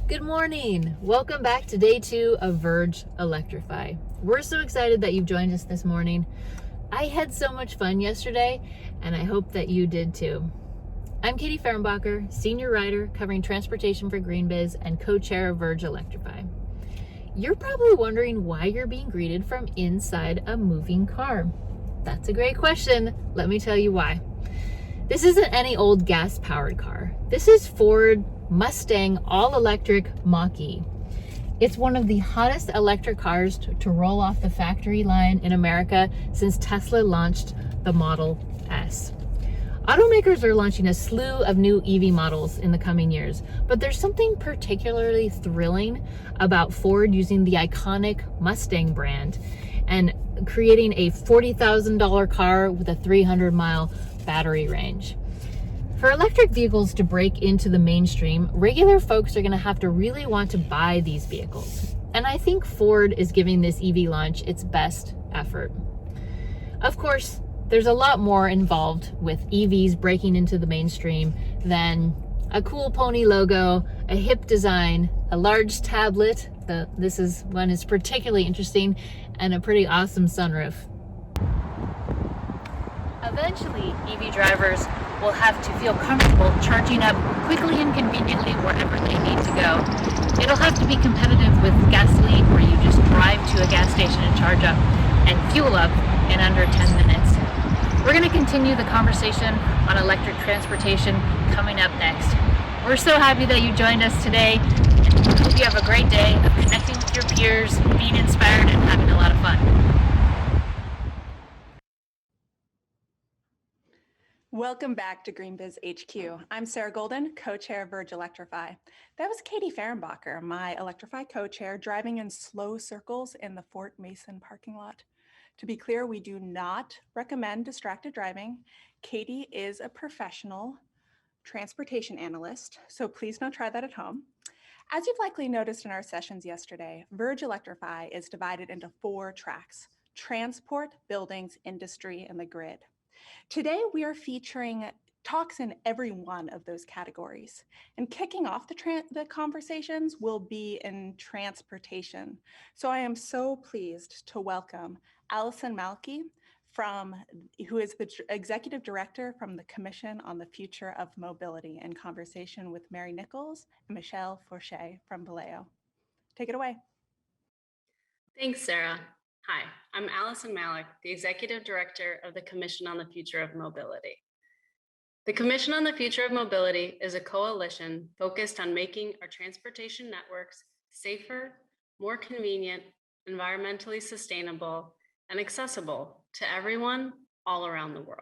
Good morning. Welcome back to day 2 of VERGE Electrify. We're so excited that you've joined us this morning. I had so much fun yesterday, and I hope that you did too. I'm Katie Fehrenbacher, senior writer covering transportation for GreenBiz and co-chair of VERGE Electrify. You're probably wondering why you're being greeted from inside a moving car. That's a great question. Let me tell you why. This isn't any old gas-powered car. This is Ford Mustang all-electric Mach-E. It's one of the hottest electric cars to roll off the factory line in America since Tesla launched the Model S. Automakers are launching a slew of new EV models in the coming years, but there's something particularly thrilling about Ford using the iconic Mustang brand and creating a $40,000 car with a 300-mile battery range. For electric vehicles to break into the mainstream, regular folks are going to have to really want to buy these vehicles. And I think Ford is giving this EV launch its best effort. Of course, there's a lot more involved with EVs breaking into the mainstream than a cool pony logo, a hip design, a large tablet, this one is particularly interesting, and a pretty awesome sunroof. Eventually, EV drivers will have to feel comfortable charging up quickly and conveniently wherever they need to go. It'll have to be competitive with gasoline, where you just drive to a gas station and charge up and fuel up in under 10 minutes. We're going to continue the conversation on electric transportation coming up next. We're so happy that you joined us today, and we hope you have a great day of connecting with your peers, being inspired, and having a lot of fun. Welcome back to GreenBiz HQ. I'm Sarah Golden, co-chair of VERGE Electrify. That was Katie Fehrenbacher, my Electrify co-chair, driving in slow circles in the Fort Mason parking lot. To be clear, we do not recommend distracted driving. Katie is a professional transportation analyst, so please don't try that at home. As you've likely noticed in our sessions yesterday, VERGE Electrify is divided into 4 tracks: transport, buildings, industry, and the grid. Today, we are featuring talks in every one of those categories. And kicking off the conversations will be in transportation. So I am so pleased to welcome Allison Malky, who is the Executive Director from the Commission on the Future of Mobility, in conversation with Mary Nichols and Michelle Forche from Vallejo. Take it away. Thanks, Sarah. Hi, I'm Allison Malik, the Executive Director of the Commission on the Future of Mobility. The Commission on the Future of Mobility is a coalition focused on making our transportation networks safer, more convenient, environmentally sustainable, and accessible to everyone all around the world.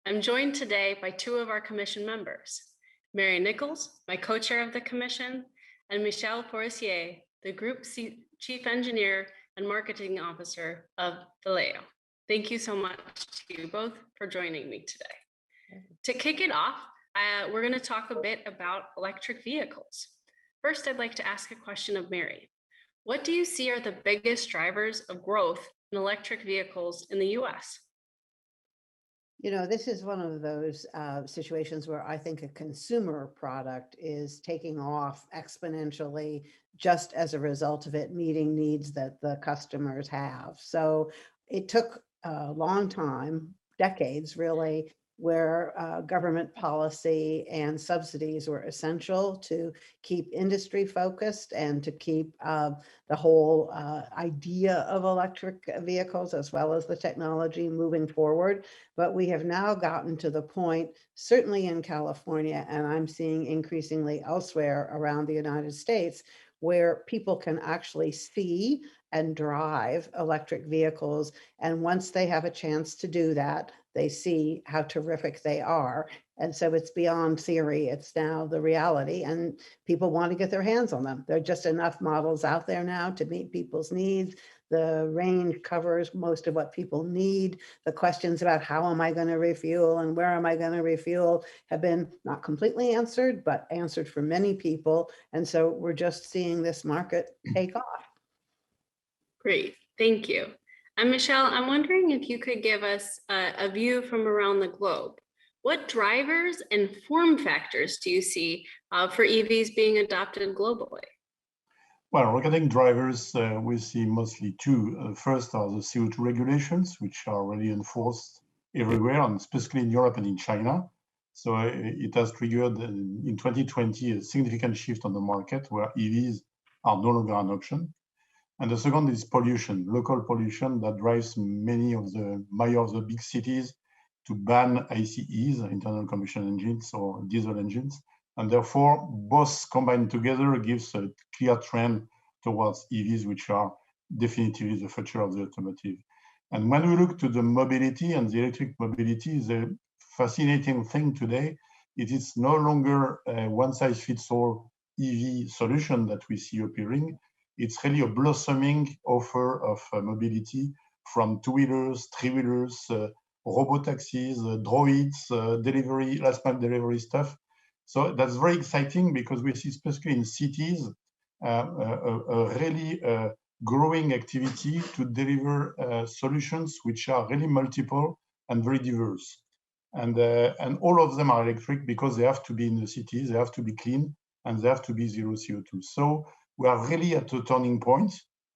I'm joined today by 2 of our Commission members, Mary Nichols, my co-chair of the Commission, and Michelle Forestier, the Group Chief Engineer and Marketing Officer of Vallejo. Thank you so much to you both for joining me today. To kick it off, we're going to talk a bit about electric vehicles. First, I'd like to ask a question of Mary. What do you see are the biggest drivers of growth in electric vehicles in the US? You know, this is one of those situations where I think a consumer product is taking off exponentially just as a result of it meeting needs that the customers have. So it took a long time, decades really, where government policy and subsidies were essential to keep industry focused and to keep the whole idea of electric vehicles as well as the technology moving forward. But we have now gotten to the point, certainly in California, and I'm seeing increasingly elsewhere around the United States, where people can actually see and drive electric vehicles. And once they have a chance to do that, they see how terrific they are. And so it's beyond theory, it's now the reality, and people want to get their hands on them. There are just enough models out there now to meet people's needs. The range covers most of what people need. The questions about how am I going to refuel and where am I going to refuel have been not completely answered, but answered for many people. And so we're just seeing this market take off. Great, thank you. And Michelle, I'm wondering if you could give us a view from around the globe. What drivers and form factors do you see for EVs being adopted globally? Well, regarding drivers, we see mostly two. First are the CO2 regulations, which are already enforced everywhere, and especially in Europe and in China. So it has triggered in 2020 a significant shift on the market where EVs are no longer an option. And the second is pollution, local pollution that drives many of the mayors of the big cities to ban ICEs, internal combustion engines or diesel engines. And therefore, both combined together gives a clear trend towards EVs, which are definitively the future of the automotive. And when we look to the mobility and the electric mobility, the fascinating thing today, it is no longer a one-size-fits-all EV solution that we see appearing. It's really a blossoming offer of mobility from two-wheelers, three-wheelers, robo-taxis, droids, delivery, last-mile delivery stuff. So that's very exciting because we see, especially in cities, a really growing activity to deliver solutions which are really multiple and very diverse. And all of them are electric because they have to be in the cities, they have to be clean, and they have to be zero CO2. So we are really at a turning point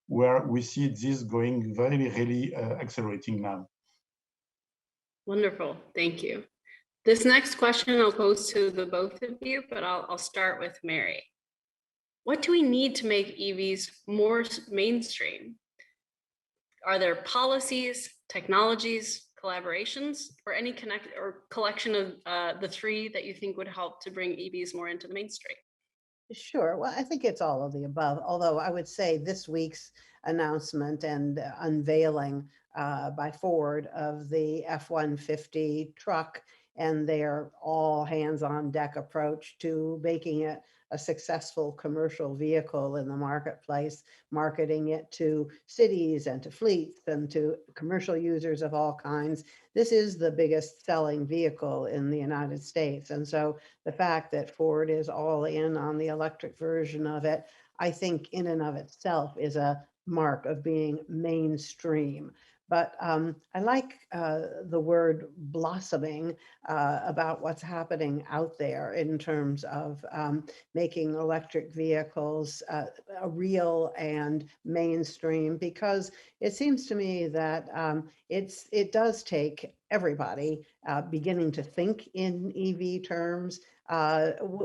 where we see this going very, really accelerating now. Wonderful, thank you. This next question I'll pose to the both of you, but I'll start with Mary. What do we need to make EVs more mainstream? Are there policies, technologies, collaborations, or any collection of the three that you think would help to bring EVs more into the mainstream? Sure. Well, I think it's all of the above, although I would say this week's announcement and unveiling by Ford of the F-150 truck and their all hands on deck approach to making it a successful commercial vehicle in the marketplace, marketing it to cities and to fleets and to commercial users of all kinds. This is the biggest selling vehicle in the United States. And so the fact that Ford is all in on the electric version of it, I think in and of itself is a mark of being mainstream. But I like the word blossoming about what's happening out there in terms of making electric vehicles real and mainstream, because it seems to me that it does take everybody beginning to think in EV terms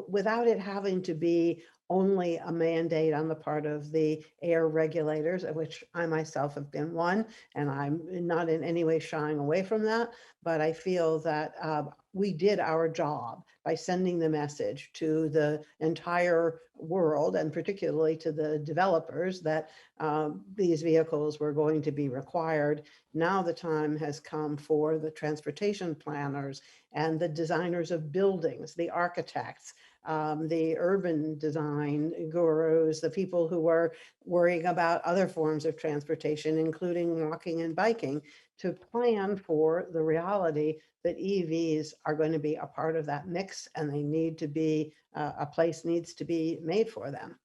without it having to be only a mandate on the part of the air regulators, of which I myself have been one, and I'm not in any way shying away from that. But I feel that we did our job by sending the message to the entire world, and particularly to the developers, that these vehicles were going to be required. Now the time has come for the transportation planners and the designers of buildings, the architects, the urban design gurus, the people who were worrying about other forms of transportation, including walking and biking, to plan for the reality that EVs are going to be a part of that mix, and they need to be, a place needs to be made for them.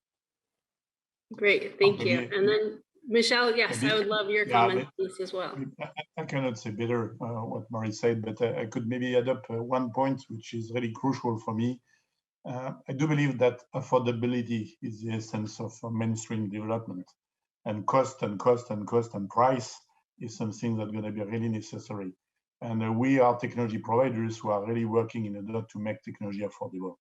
Great, thank you. And then Michelle, yes, I would love your comments on this as well. I cannot say better what Mary said, but I could maybe add up one point, which is really crucial for me. I do believe that affordability is the essence of mainstream development, and cost and price is something that's going to be really necessary. And we are technology providers who are really working in order to make technology affordable.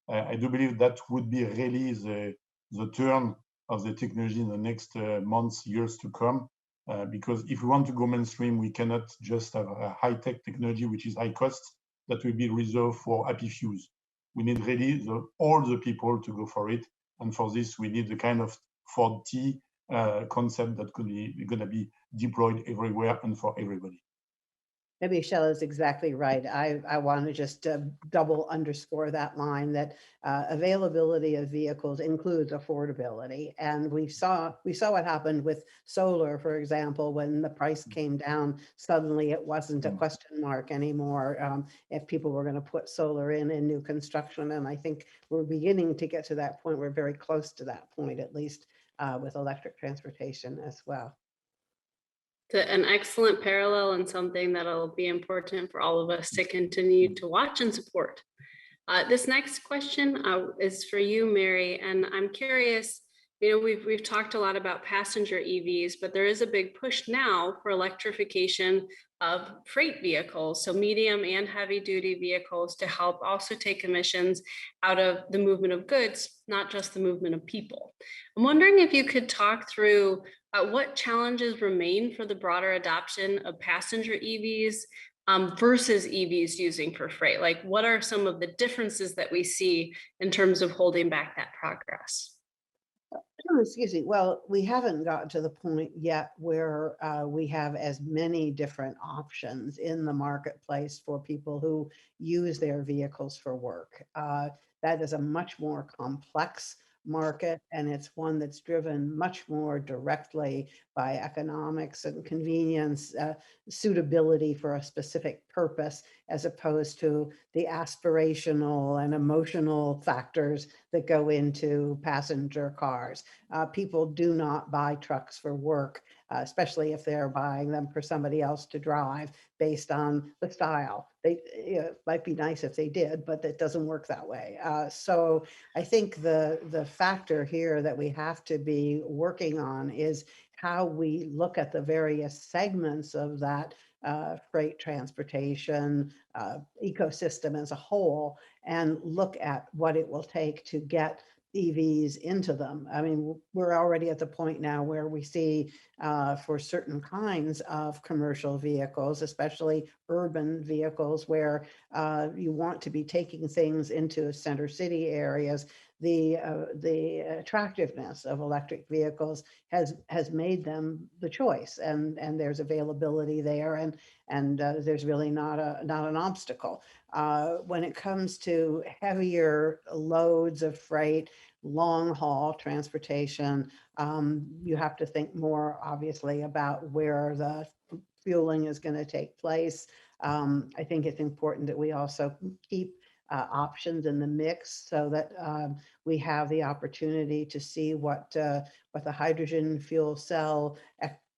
I do believe that would be really the turn of the technology in the next months, years to come. Because if we want to go mainstream, we cannot just have a high-tech technology which is high cost that will be reserved for happy fews. We need really all the people to go for it. And for this, we need the kind of 4T concept that could be going to be deployed everywhere and for everybody. Maybe Michelle is exactly right. I want to just double underscore that line, that availability of vehicles includes affordability. And we saw what happened with solar, for example, when the price came down. Suddenly it wasn't a question mark anymore if people were going to put solar in new construction. And I think we're beginning to get to that point. We're very close to that point, at least with electric transportation as well. An excellent parallel and something that'll be important for all of us to continue to watch and support. This next question is for you, Mary, and I'm curious, we've talked a lot about passenger EVs, but there is a big push now for electrification of freight vehicles, so medium and heavy duty vehicles, to help also take emissions out of the movement of goods, not just the movement of people. I'm wondering if you could talk through what challenges remain for the broader adoption of passenger EVs versus EVs using for freight? Like, what are some of the differences that we see in terms of holding back that progress? Excuse me. Well, we haven't gotten to the point yet where we have as many different options in the marketplace for people who use their vehicles for work. That is a much more complex market, and it's one that's driven much more directly by economics and convenience, suitability for a specific purpose, as opposed to the aspirational and emotional factors that go into passenger cars. People do not buy trucks for work, especially if they're buying them for somebody else to drive based on the style. It might be nice if they did, but it doesn't work that way. So I think the factor here that we have to be working on is how we look at the various segments of that freight transportation ecosystem as a whole, and look at what it will take to get EVs into them. I mean, we're already at the point now where we see for certain kinds of commercial vehicles, especially urban vehicles, where you want to be taking things into center city areas, the attractiveness of electric vehicles has made them the choice, and there's availability there, and there's really not an obstacle. When it comes to heavier loads of freight, long haul transportation, you have to think more obviously about where the fueling is going to take place. I think it's important that we also keep options in the mix so that we have the opportunity to see what the hydrogen fuel cell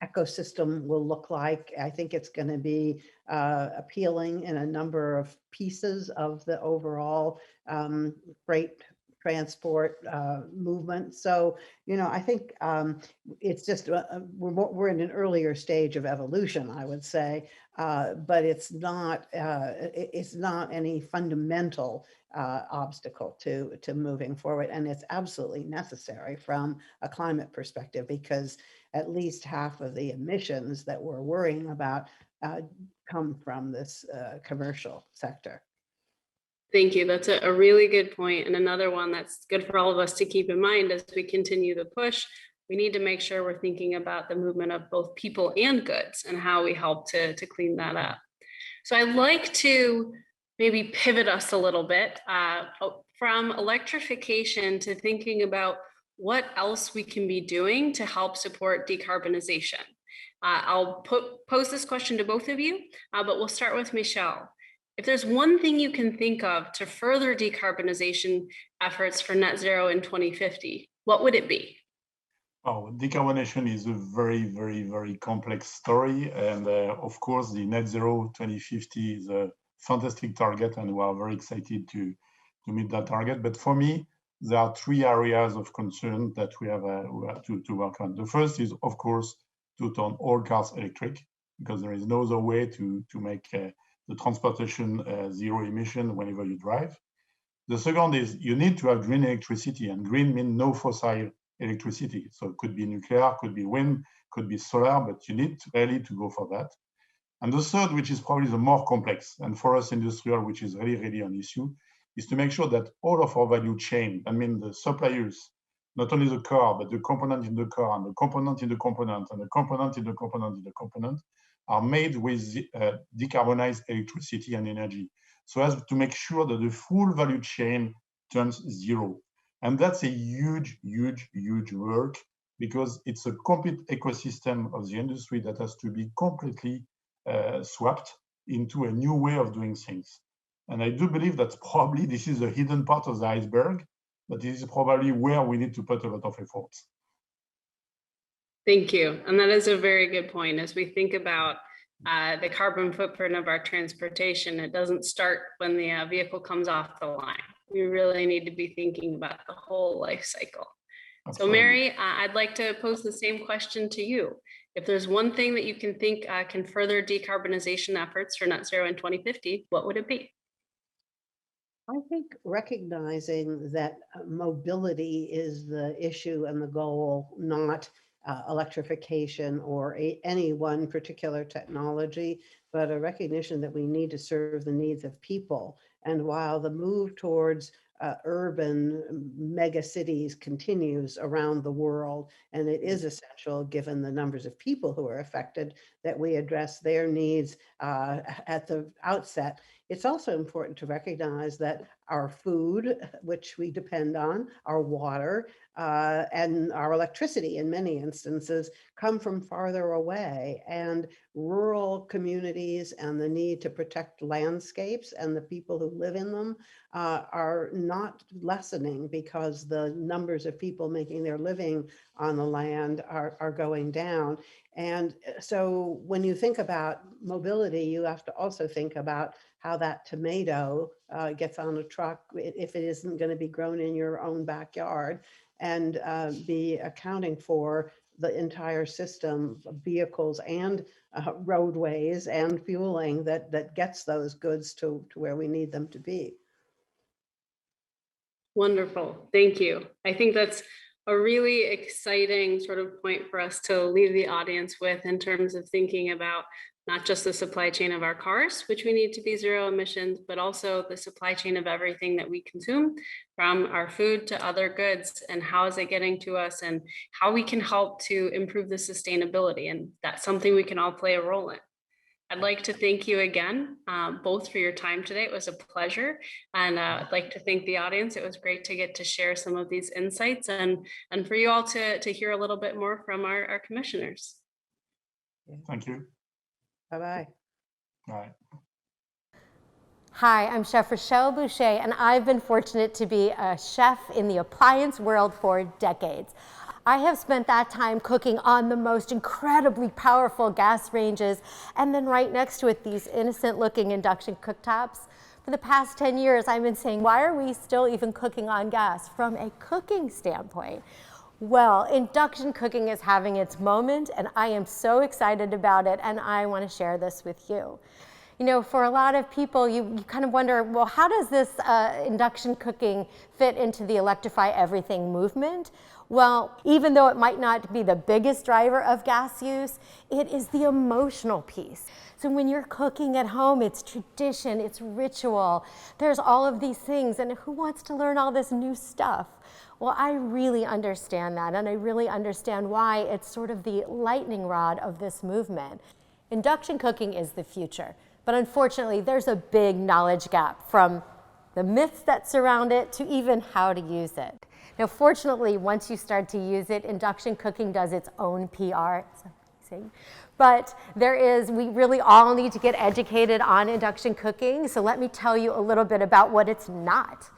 ecosystem will look like. I think it's going to be appealing in a number of pieces of the overall freight transport movement. So, I think it's just we're in an earlier stage of evolution, I would say, but it's not any fundamental obstacle to moving forward, and it's absolutely necessary from a climate perspective, because at least half of the emissions that we're worrying about come from this commercial sector. Thank you. That's a really good point, and another one that's good for all of us to keep in mind as we continue the push. We need to make sure we're thinking about the movement of both people and goods and how we help to clean that up. So I'd like to maybe pivot us a little bit from electrification to thinking about what else we can be doing to help support decarbonization. I'll pose this question to both of you, but we'll start with Michelle. If there's one thing you can think of to further decarbonization efforts for net zero in 2050, what would it be? Oh, decarbonization is a very, very, very complex story. And of course, the net zero 2050 is a fantastic target, and we are very excited to meet that target. But for me, there are three areas of concern that we have to work on. The first is, of course, to turn all cars electric, because there is no other way to make the transportation zero emission whenever you drive. The second is you need to have green electricity, and green means no fossil electricity. So it could be nuclear, could be wind, could be solar, but you need really to go for that. And the third, which is probably the more complex, and for us industrial, which is really, really an issue, is to make sure that all of our value chain, I mean the suppliers, not only the car, but the component in the car, and the component in the component, and the component in the component in the component, are made with decarbonized electricity and energy, so as to make sure that the full value chain turns zero. And that's a huge, huge, huge work, because it's a complete ecosystem of the industry that has to be completely swapped into a new way of doing things. And I do believe that probably this is a hidden part of the iceberg, but this is probably where we need to put a lot of efforts. Thank you. And that is a very good point. As we think about the carbon footprint of our transportation, it doesn't start when the vehicle comes off the line. We really need to be thinking about the whole life cycle. So Mary, I'd like to pose the same question to you. If there's one thing that you can think can further decarbonization efforts for net zero in 2050, what would it be? I think recognizing that mobility is the issue and the goal, not electrification or any one particular technology, but a recognition that we need to serve the needs of people. And while the move towards urban mega cities continues around the world, and it is essential, given the numbers of people who are affected, that we address their needs at the outset. It's also important to recognize that our food, which we depend on, our water, and our electricity in many instances come from farther away, and rural communities and the need to protect landscapes and the people who live in them are not lessening because the numbers of people making their living on the land are going down. And so when you think about mobility, you have to also think about how that tomato gets on a truck if it isn't going to be grown in your own backyard, and be accounting for the entire system of vehicles and roadways and fueling that gets those goods to where we need them to be. Wonderful. Thank you. I think that's a really exciting sort of point for us to leave the audience with in terms of thinking about not just the supply chain of our cars, which we need to be zero emissions, but also the supply chain of everything that we consume, from our food to other goods, and how is it getting to us, and how we can help to improve the sustainability. And that's something we can all play a role in. I'd like to thank you again, both for your time today. It was a pleasure. And I'd like to thank the audience. It was great to get to share some of these insights, and for you all to hear a little bit more from our commissioners. Thank you. Bye-bye. Bye. Hi, I'm Chef Rochelle Boucher, and I've been fortunate to be a chef in the appliance world for decades. I have spent that time cooking on the most incredibly powerful gas ranges, and then right next to it, these innocent-looking induction cooktops. For the past 10 years, I've been saying, why are we still even cooking on gas from a cooking standpoint? Well, induction cooking is having its moment, and I am so excited about it, and I want to share this with you. You know, for a lot of people, you kind of wonder, well, how does this induction cooking fit into the Electrify Everything movement? Well, even though it might not be the biggest driver of gas use, it is the emotional piece. So when you're cooking at home, it's tradition, it's ritual. There's all of these things, and who wants to learn all this new stuff? Well, I really understand that, and I really understand why it's sort of the lightning rod of this movement. Induction cooking is the future, but unfortunately, there's a big knowledge gap from the myths that surround it to even how to use it. Now, fortunately, once you start to use it, induction cooking does its own PR. It's amazing. But we really all need to get educated on induction cooking. So let me tell you a little bit about what it's not.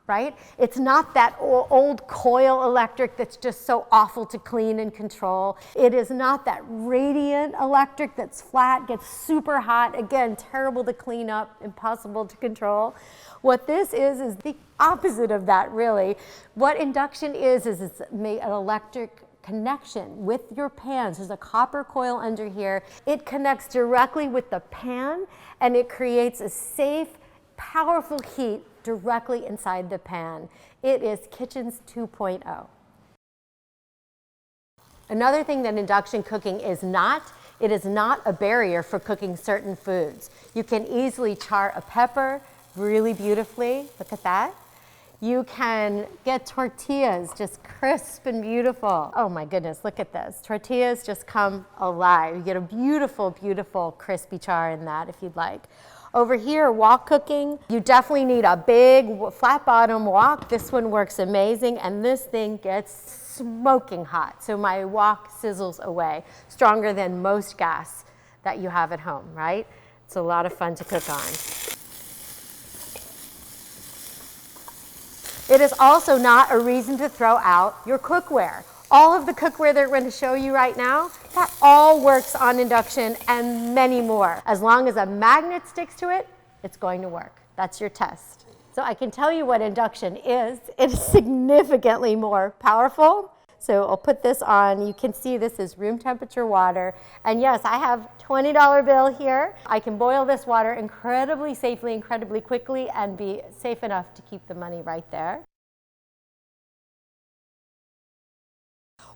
Right? It's not that old coil electric that's just so awful to clean and control. It is not that radiant electric that's flat, gets super hot, again, terrible to clean up, impossible to control. What this is the opposite of that, really. What induction is it's an electric connection with your pans. There's a copper coil under here. It connects directly with the pan, and it creates a safe, powerful heat directly inside the pan. It is Kitchens 2.0. Another thing that induction cooking is not, it is not a barrier for cooking certain foods. You can easily char a pepper really beautifully. Look at that. You can get tortillas just crisp and beautiful. Oh my goodness, look at this. Tortillas just come alive. You get a beautiful, beautiful crispy char in that if you'd like. Over here, wok cooking, you definitely need a big flat bottom wok. This one works amazing, and this thing gets smoking hot. So my wok sizzles away, stronger than most gas that you have at home, right? It's a lot of fun to cook on. It is also not a reason to throw out your cookware. All of the cookware they're going to show you right now, that all works on induction and many more. As long as a magnet sticks to it, it's going to work. That's your test. So I can tell you what induction is. It is significantly more powerful. So I'll put this on. You can see this is room temperature water. And yes, I have $20 bill here. I can boil this water incredibly safely, incredibly quickly, and be safe enough to keep the money right there.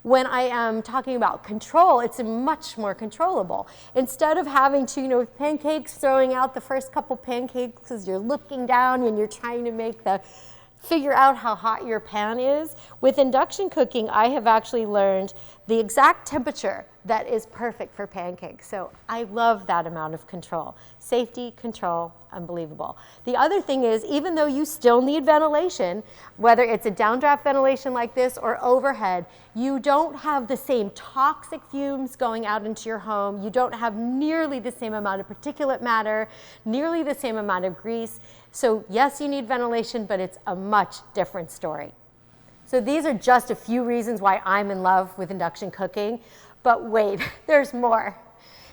When I am talking about control, it's much more controllable. Instead of having to, with pancakes, throwing out the first couple pancakes as you're looking down and you're trying to figure out how hot your pan is. With induction cooking, I have actually learned the exact temperature that is perfect for pancakes. So I love that amount of control. Safety, control, unbelievable. The other thing is, even though you still need ventilation, whether it's a downdraft ventilation like this or overhead, you don't have the same toxic fumes going out into your home. You don't have nearly the same amount of particulate matter, nearly the same amount of grease. So yes, you need ventilation, but it's a much different story. So these are just a few reasons why I'm in love with induction cooking. But wait, there's more.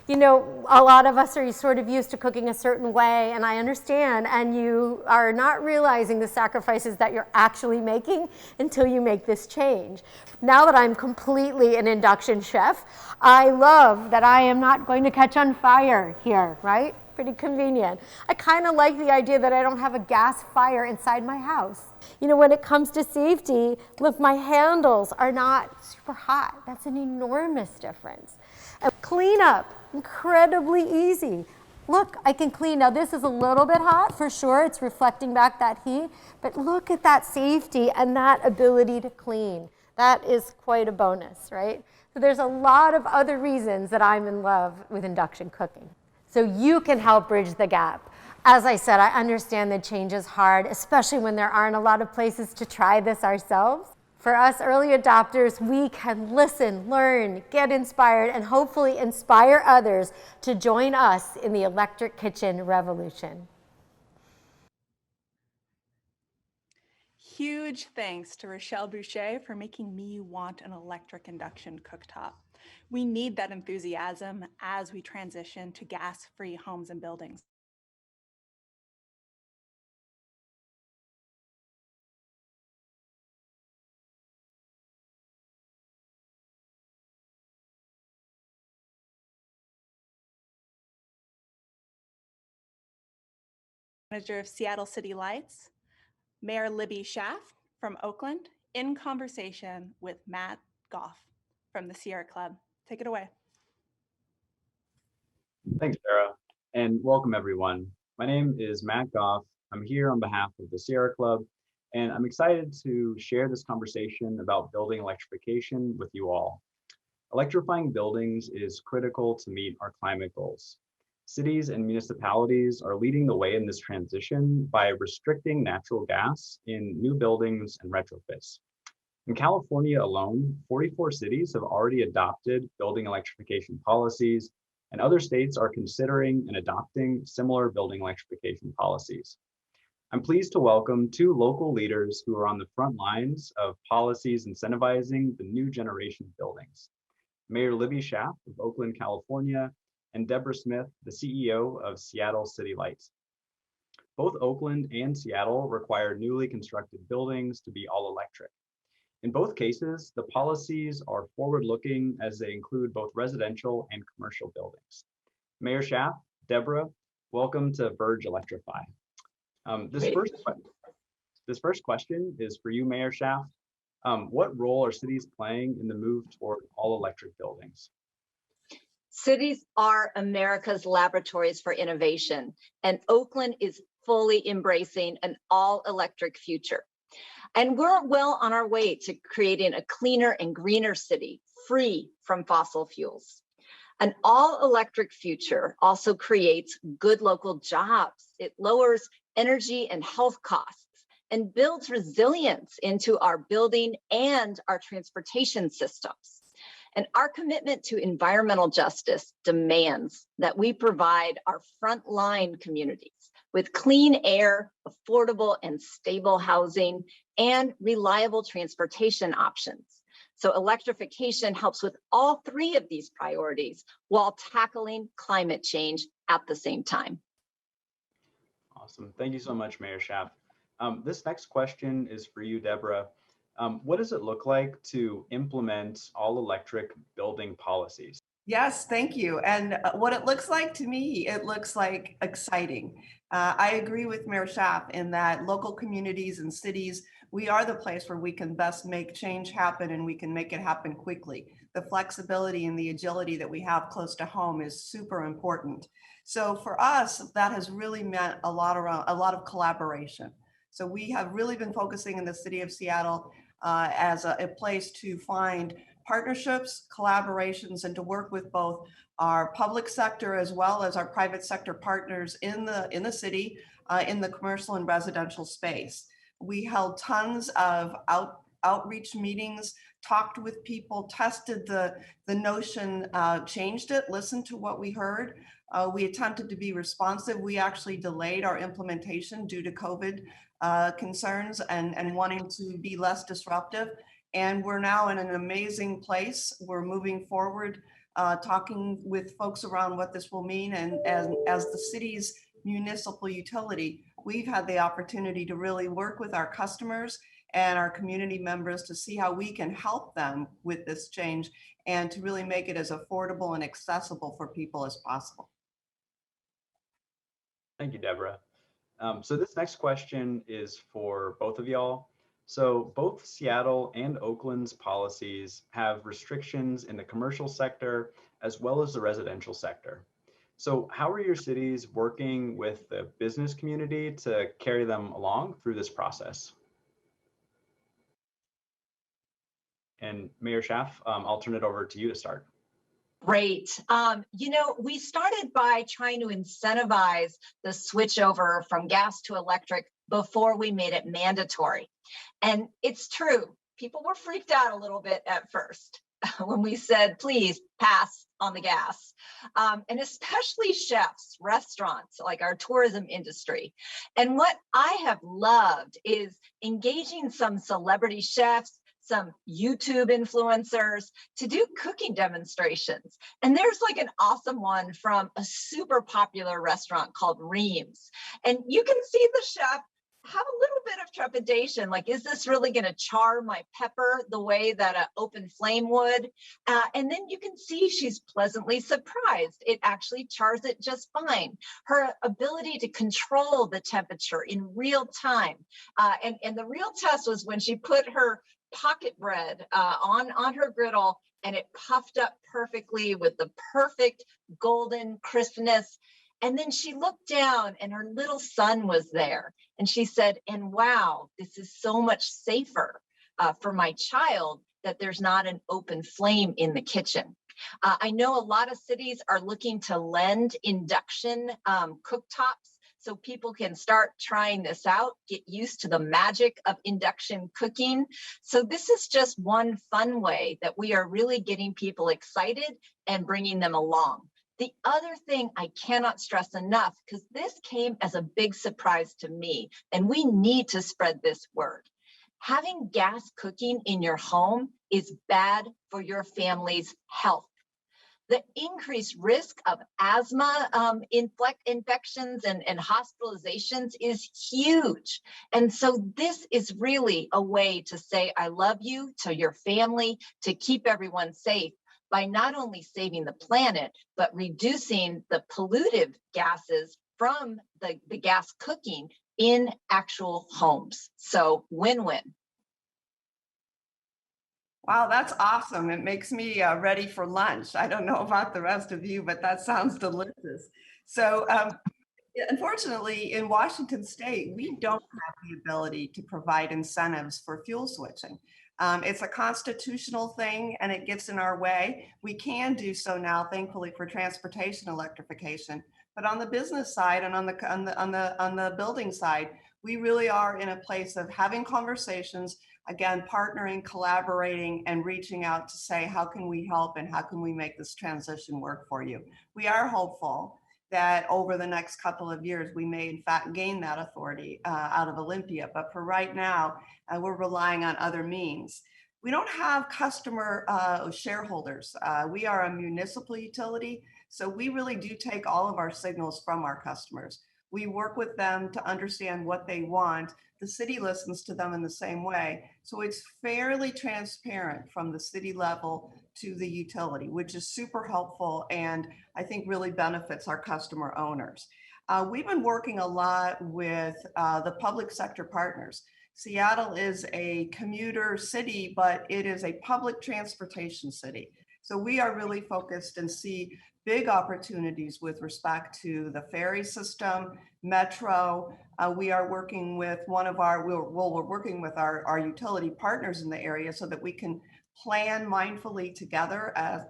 A lot of us are sort of used to cooking a certain way, and I understand, and you are not realizing the sacrifices that you're actually making until you make this change. Now that I'm completely an induction chef, I love that I am not going to catch on fire here, right? Pretty convenient. I kind of like the idea that I don't have a gas fire inside my house. When it comes to safety, look, my handles are not super hot. That's an enormous difference. And cleanup, incredibly easy. Look, I can clean. Now this is a little bit hot for sure. It's reflecting back that heat, but look at that safety and that ability to clean. That is quite a bonus, right? So there's a lot of other reasons that I'm in love with induction cooking. So you can help bridge the gap. As I said, I understand that change is hard, especially when there aren't a lot of places to try this ourselves. For us early adopters, we can listen, learn, get inspired, and hopefully inspire others to join us in the electric kitchen revolution. Huge thanks to Rochelle Boucher for making me want an electric induction cooktop. We need that enthusiasm as we transition to gas-free homes and buildings. Manager of Seattle City Lights, Mayor Libby Schaaf from Oakland, in conversation with Matt Goff from the Sierra Club. Take it away. Thanks, Sarah, and welcome everyone. My name is Matt Goff. I'm here on behalf of the Sierra Club, and I'm excited to share this conversation about building electrification with you all. Electrifying buildings is critical to meet our climate goals. Cities and municipalities are leading the way in this transition by restricting natural gas in new buildings and retrofits. In California alone, 44 cities have already adopted building electrification policies, and other states are considering and adopting similar building electrification policies. I'm pleased to welcome two local leaders who are on the front lines of policies incentivizing the new generation of buildings. Mayor Libby Schaaf of Oakland, California, and Deborah Smith, the CEO of Seattle City Lights. Both Oakland and Seattle require newly constructed buildings to be all electric. In both cases, the policies are forward-looking as they include both residential and commercial buildings. Mayor Schaaf, Deborah, welcome to VERGE Electrify. This first question is for you, Mayor Schaaf. What role are cities playing in the move toward all electric buildings? Cities are America's laboratories for innovation, and Oakland is fully embracing an all-electric future. And we're well on our way to creating a cleaner and greener city, free from fossil fuels. An all-electric future also creates good local jobs. It lowers energy and health costs and builds resilience into our building and our transportation systems. And our commitment to environmental justice demands that we provide our frontline communities with clean air, affordable and stable housing, and reliable transportation options. So electrification helps with all three of these priorities while tackling climate change at the same time. Awesome. Thank you so much, Mayor Schaaf. This next question is for you, Deborah. What does it look like to implement all electric building policies? Yes, thank you. And what it looks like to me, it looks like exciting. I agree with Mayor Schaaf in that local communities and cities, we are the place where we can best make change happen, and we can make it happen quickly. The flexibility and the agility that we have close to home is super important. So for us, that has really meant a lot of collaboration. So we have really been focusing in the city of Seattle as a place to find partnerships, collaborations, and to work with both our public sector as well as our private sector partners in the city, in the commercial and residential space. We held tons of outreach meetings, talked with people, tested the notion, changed it, listened to what we heard. We attempted to be responsive. We actually delayed our implementation due to COVID concerns and wanting to be less disruptive. And we're now in an amazing place. We're moving forward, talking with folks around what this will mean. And as the city's municipal utility, we've had the opportunity to really work with our customers and our community members to see how we can help them with this change and to really make it as affordable and accessible for people as possible. Thank you, Deborah. So this next question is for both of y'all. So both Seattle and Oakland's policies have restrictions in the commercial sector as well as the residential sector. So how are your cities working with the business community to carry them along through this process? And Mayor Schaaf, I'll turn it over to you to start. Great. We started by trying to incentivize the switch over from gas to electric before we made it mandatory. And it's true, people were freaked out a little bit at first when we said, please pass on the gas. And especially chefs, restaurants, like our tourism industry. And what I have loved is engaging some celebrity chefs, some YouTube influencers to do cooking demonstrations. And there's like an awesome one from a super popular restaurant called Reams. And you can see the chef have a little bit of trepidation, like, is this really going to char my pepper the way that an open flame would? And then you can see she's pleasantly surprised. It actually chars it just fine. Her ability to control the temperature in real time. And the real test was when she put her pocket bread on her griddle, and it puffed up perfectly with the perfect golden crispness. And then she looked down and her little son was there. And she said, and wow, this is so much safer for my child that there's not an open flame in the kitchen. I know a lot of cities are looking to lend induction cooktops so people can start trying this out, get used to the magic of induction cooking. So this is just one fun way that we are really getting people excited and bringing them along. The other thing I cannot stress enough, because this came as a big surprise to me, and we need to spread this word. Having gas cooking in your home is bad for your family's health. The increased risk of asthma infections and hospitalizations is huge. And so this is really a way to say, I love you to your family, to keep everyone safe by not only saving the planet, but reducing the pollutive gases from the gas cooking in actual homes. So win-win. Wow, that's awesome. It makes me ready for lunch. I don't know about the rest of you, but that sounds delicious. So unfortunately, in Washington State, we don't have the ability to provide incentives for fuel switching. It's a constitutional thing and it gets in our way. We can do so now, thankfully, for transportation electrification. But on the business side and on the building side, we really are in a place of having conversations, again, partnering, collaborating, and reaching out to say, how can we help and how can we make this transition work for you? We are hopeful that over the next couple of years, we may in fact gain that authority out of Olympia. But for right now, we're relying on other means. We don't have customer shareholders. We are a municipal utility, so we really do take all of our signals from our customers. We work with them to understand what they want. The city listens to them in the same way. So it's fairly transparent from the city level to the utility, which is super helpful and I think really benefits our customer owners. We've been working a lot with the public sector partners. Seattle is a commuter city, but it is a public transportation city. So we are really focused and see big opportunities with respect to the ferry system, metro. We are working with we're working with our utility partners in the area so that we can plan mindfully together as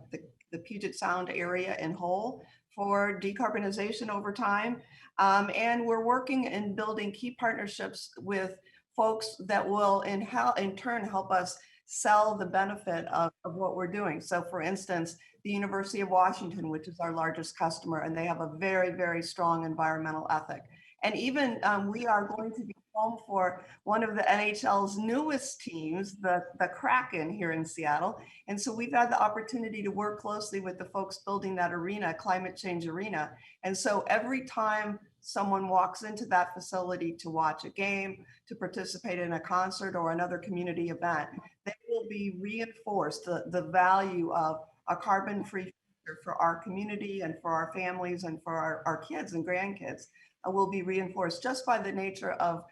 the Puget Sound area in whole for decarbonization over time. And we're working and building key partnerships with folks that will in turn help us sell the benefit of what we're doing. So for instance, the University of Washington, which is our largest customer, and they have a very, very strong environmental ethic. And even we are going to be home for one of the NHL's newest teams, the Kraken here in Seattle. And so we've had the opportunity to work closely with the folks building that arena, climate change arena. And so every time someone walks into that facility to watch a game, to participate in a concert or another community event, they will be reinforced the value of a carbon-free future for our community and for our families and for our kids and grandkids will be reinforced just by the nature of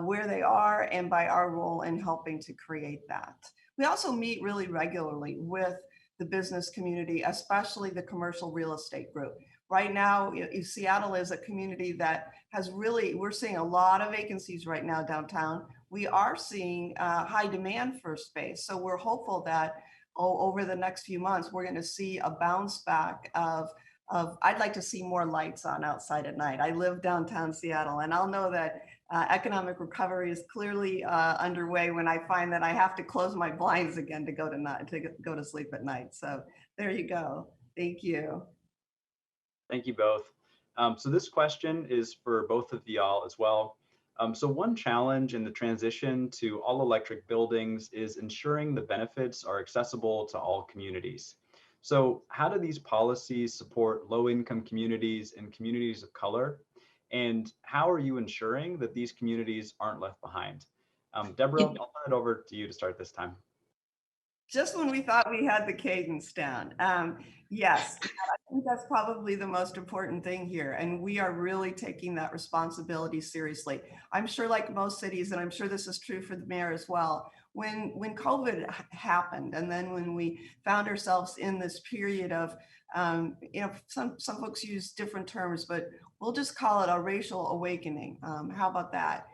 where they are and by our role in helping to create that. We also meet really regularly with the business community, especially the commercial real estate group. Right now, Seattle is a community that has we're seeing a lot of vacancies right now downtown. We are seeing high demand for space. So we're hopeful that over the next few months, we're going to see a bounce back of I'd like to see more lights on outside at night. I live downtown Seattle, and I'll know that economic recovery is clearly underway when I find that I have to close my blinds again to go to sleep at night. So there you go. Thank you. Thank you both. So this question is for both of y'all as well. So one challenge in the transition to all electric buildings is ensuring the benefits are accessible to all communities. So how do these policies support low-income communities and communities of color? And how are you ensuring that these communities aren't left behind? Deborah, I'll turn it over to you to start this time. Just when we thought we had the cadence down. Yes, I think that's probably the most important thing here. And we are really taking that responsibility seriously. I'm sure like most cities, and I'm sure this is true for the mayor as well, when COVID happened, and then when we found ourselves in this period of, some folks use different terms, but we'll just call it a racial awakening. How about that?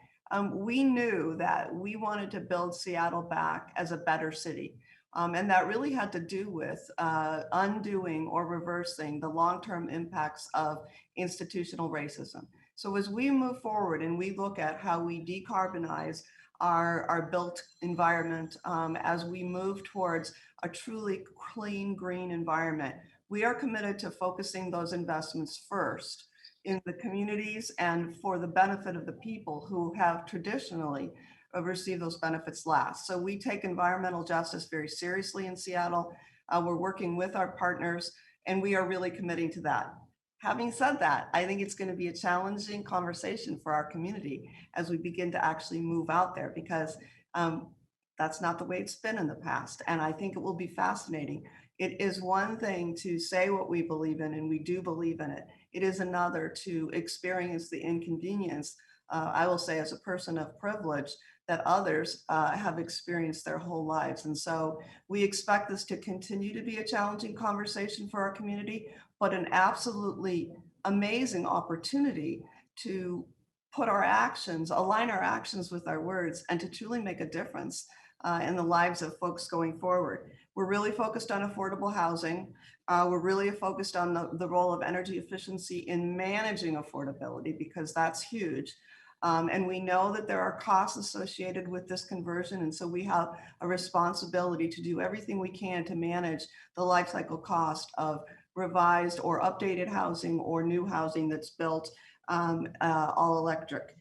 We knew that we wanted to build Seattle back as a better city. And that really had to do with undoing or reversing the long-term impacts of institutional racism. So as we move forward and we look at how we decarbonize our built environment, as we move towards a truly clean, green environment, we are committed to focusing those investments first in the communities and for the benefit of the people who have traditionally receive those benefits last. So we take environmental justice very seriously in Seattle. We're working with our partners and we are really committing to that. Having said that, I think it's going to be a challenging conversation for our community as we begin to actually move out there because that's not the way it's been in the past. And I think it will be fascinating. It is one thing to say what we believe in, and we do believe in it. It is another to experience the inconvenience, I will say as a person of privilege, that others have experienced their whole lives. And so we expect this to continue to be a challenging conversation for our community, but an absolutely amazing opportunity to put our actions, align our actions with our words, and to truly make a difference in the lives of folks going forward. We're really focused on affordable housing. We're really focused on the role of energy efficiency in managing affordability because that's huge. And we know that there are costs associated with this conversion. And so we have a responsibility to do everything we can to manage the life cycle cost of revised or updated housing or new housing that's built all electric.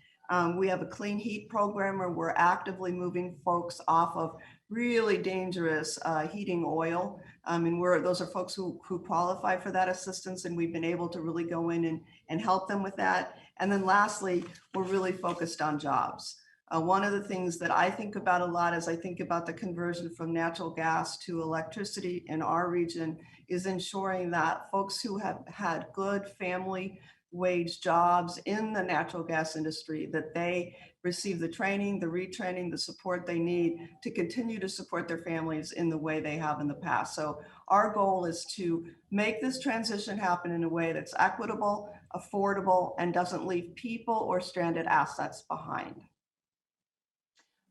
We have a clean heat program where we're actively moving folks off of really dangerous heating oil. And those are folks who qualify for that assistance, and we've been able to really go in and help them with that. And then lastly, we're really focused on jobs. One of the things that I think about a lot as I think about the conversion from natural gas to electricity in our region is ensuring that folks who have had good family wage jobs in the natural gas industry, that they receive the training, the retraining, the support they need to continue to support their families in the way they have in the past. So our goal is to make this transition happen in a way that's equitable, affordable, and doesn't leave people or stranded assets behind.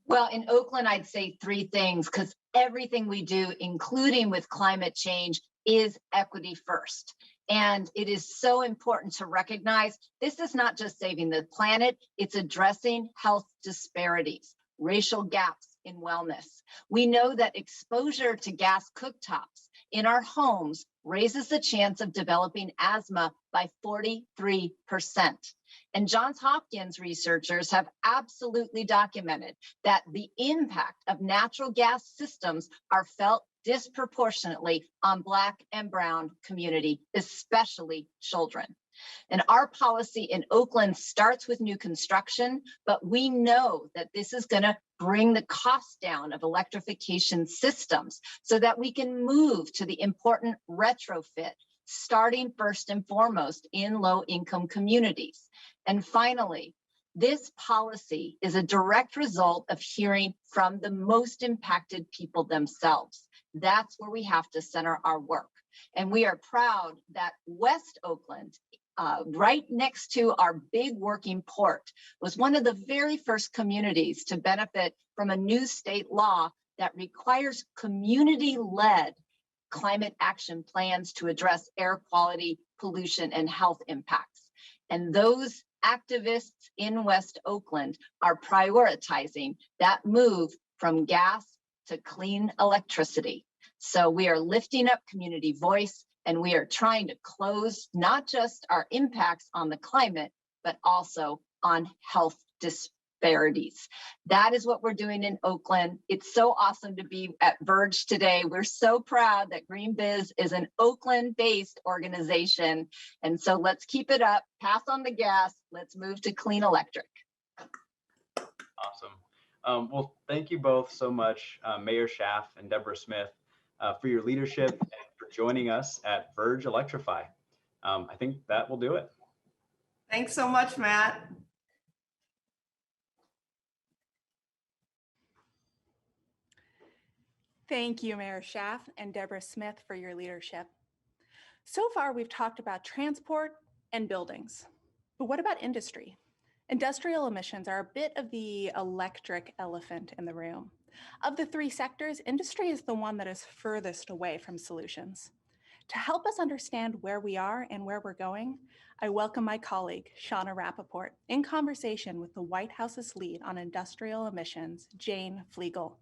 Well, in Oakland, I'd say three things, because everything we do, including with climate change, is equity first. And it is so important to recognize this is not just saving the planet, it's addressing health disparities, racial gaps in wellness. We know that exposure to gas cooktops in our homes raises the chance of developing asthma by 43%. And Johns Hopkins researchers have absolutely documented that the impact of natural gas systems are felt disproportionately on Black and Brown community, especially children. And our policy in Oakland starts with new construction, but we know that this is going to bring the cost down of electrification systems so that we can move to the important retrofit, starting first and foremost in low-income communities. And finally, this policy is a direct result of hearing from the most impacted people themselves. That's where we have to center our work. And we are proud that West Oakland, right next to our big working port, was one of the very first communities to benefit from a new state law that requires community-led climate action plans to address air quality, pollution, and health impacts. And those activists in West Oakland are prioritizing that move from gas to clean electricity. So we are lifting up community voice, and we are trying to close not just our impacts on the climate, but also on health disparities. That is what we're doing in Oakland. It's so awesome to be at VERGE today. We're so proud that GreenBiz is an Oakland-based organization. And so let's keep it up, pass on the gas, let's move to clean electric. Awesome. Well, thank you both so much, Mayor Schaaf and Deborah Smith, for your leadership and for joining us at VERGE Electrify. I think that will do it. Thanks so much, Matt. Thank you, Mayor Schaaf and Deborah Smith, for your leadership. So far, we've talked about transport and buildings, but what about industry? Industrial emissions are a bit of the electric elephant in the room. Of the three sectors, industry is the one that is furthest away from solutions. To help us understand where we are and where we're going, I welcome my colleague, Shauna Rappaport, in conversation with the White House's lead on industrial emissions, Jane Flegel.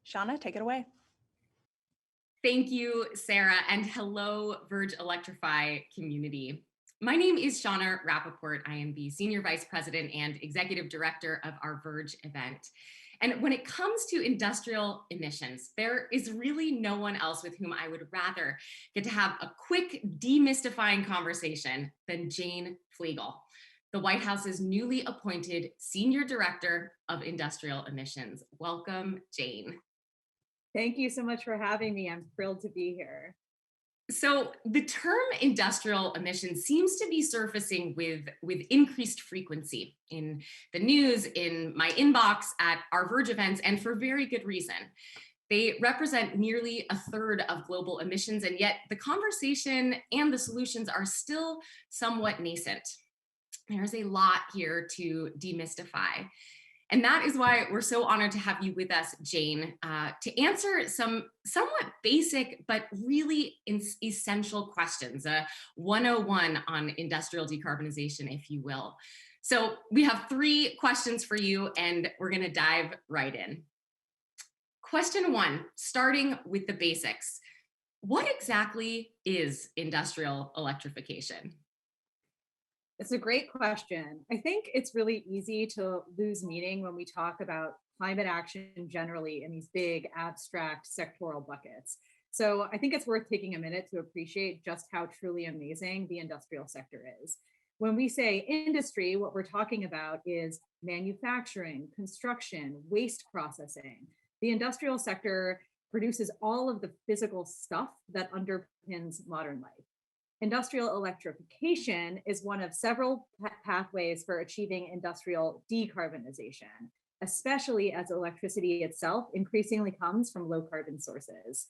Shauna, take it away. Thank you, Sarah, and hello, VERGE Electrify community. My name is Shauna Rappaport. I am the Senior Vice President and Executive Director of our VERGE event. And when it comes to industrial emissions, there is really no one else with whom I would rather get to have a quick demystifying conversation than Jane Flegel, the White House's newly appointed Senior Director of Industrial Emissions. Welcome, Jane. Thank you so much for having me. I'm thrilled to be here. So the term industrial emissions seems to be surfacing with increased frequency in the news, in my inbox, at our VERGE events, and for very good reason. They represent nearly a third of global emissions, and yet the conversation and the solutions are still somewhat nascent. There's a lot here to demystify. And that is why we're so honored to have you with us, Jane, to answer some somewhat basic but really essential questions, a 101 on industrial decarbonization, if you will. So we have 3 questions for you, and we're going to dive right in. Question 1, starting with the basics. What exactly is industrial electrification? It's a great question. I think it's really easy to lose meaning when we talk about climate action generally in these big abstract sectoral buckets. So I think it's worth taking a minute to appreciate just how truly amazing the industrial sector is. When we say industry, what we're talking about is manufacturing, construction, waste processing. The industrial sector produces all of the physical stuff that underpins modern life. Industrial electrification is one of several pathways for achieving industrial decarbonization, especially as electricity itself increasingly comes from low carbon sources.